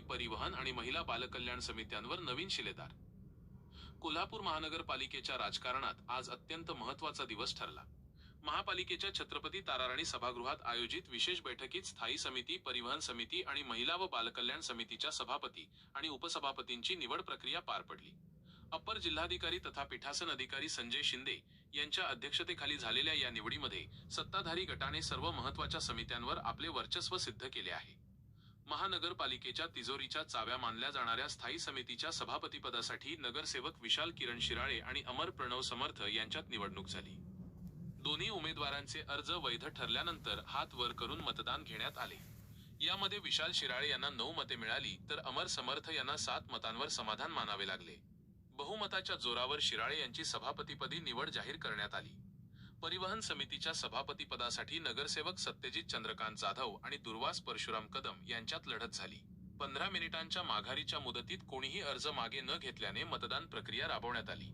परिवहन आणि महिला बालकल्याण समित्यांवर नवीन शिलेदार। कोल्हापूर महानगरपालिकेच्या राजकारणात आज अत्यंत महत्त्वाचा दिवस ठरला। महापालिकेच्या छत्रपती ताराराणी सभागृहात आयोजित विशेष बैठकीत स्थायी समिती, परिवहन समिती आणि महिला व बालकल्याण समितीच्या सभापती आणि उपसभापतींची निवड प्रक्रिया पार पडली। अप्पर जिल्हाधिकारी तथा पीठासन अधिकारी संजय शिंदे यांच्या अध्यक्षतेखाली झालेल्या या निवडीमध्ये सत्ताधारी गटाने सर्व महत्त्वाच्या समित्यांवर आपले वर्चस्व सिद्ध केले आहे। महानगरपालिकेच्या तिजोरीच्या चाव्या मानल्या जाणाऱ्या स्थायी समितीच्या सभापतीपदासाठी नगरसेवक विशाल किरण शिराळे आणि अमर प्रणव समर्थ यांच्यात निवडणूक झाली। दोन्ही उमेदवारांचे अर्ज वैध ठरल्यानंतर हात वर करून मतदान घेण्यात आले। यामध्ये विशाल शिराळे यांना 9 मते मिळाली तर अमर समर्थ यांना 7 मतांवर समाधान मानावे लागले। बहुमताच्या जोरावर शिराळे यांची सभापतीपदी निवड जाहीर करण्यात आली। परिवहन समितीच्या सभापतीपदासाठी नगरसेवक सत्यजित चंद्रकांत जाधव आणि दुर्वास परशुराम कदम यांच्यात लढत झाली। 15 मिनिटांच्या माघारीच्या मुदतीत कोणीही अर्ज मागे न घेतल्याने मतदान प्रक्रिया राबवण्यात आली।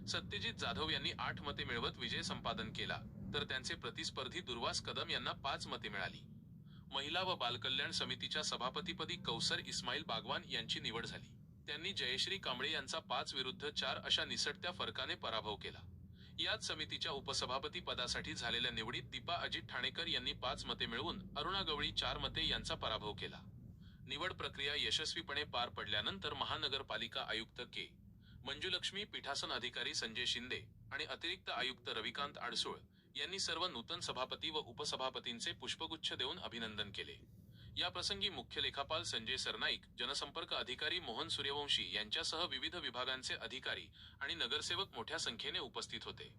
सत्यजित जाधव यांनी 8 मते मिळवत विजय संपादन केला, तर त्यांचे प्रतिस्पर्धी दुर्वास कदम यांना 5 मते मिळाली। महिला व बालकल्याण समितीच्या सभापतीपदी कौसर इस्माईल बागवान यांची निवड झाली। त्यांनी जयश्री कांबळे यांचा 5 विरुद्ध 4 अशा निसटत्या फरकाने पराभव केला। याच समितीच्या उपसभापती पदासाठी झालेल्या निवडीत दीपा अजित ठाणेकर यांनी 5 मते मिळवून अरुणा गवळी 4 मते यांचा पराभव केला। निवड प्रक्रिया यशस्वीपणे पार पडल्यानंतर महानगरपालिका आयुक्त के. मंजुलक्ष्मी, पीठासन अधिकारी संजय शिंदे आणि अतिरिक्त आयुक्त रविकांत आडसूळ यांनी सर्व नूतन सभापती व उपसभापतींचे पुष्पगुच्छ देऊन अभिनंदन केले। या प्रसंगी मुख्य लेखापाल संजय सरनाईक, जनसंपर्क अधिकारी मोहन सूर्यवंशी यांच्यासह विविध विभागांचे अधिकारी आणि नगरसेवक मोठ्या संख्येने उपस्थित होते।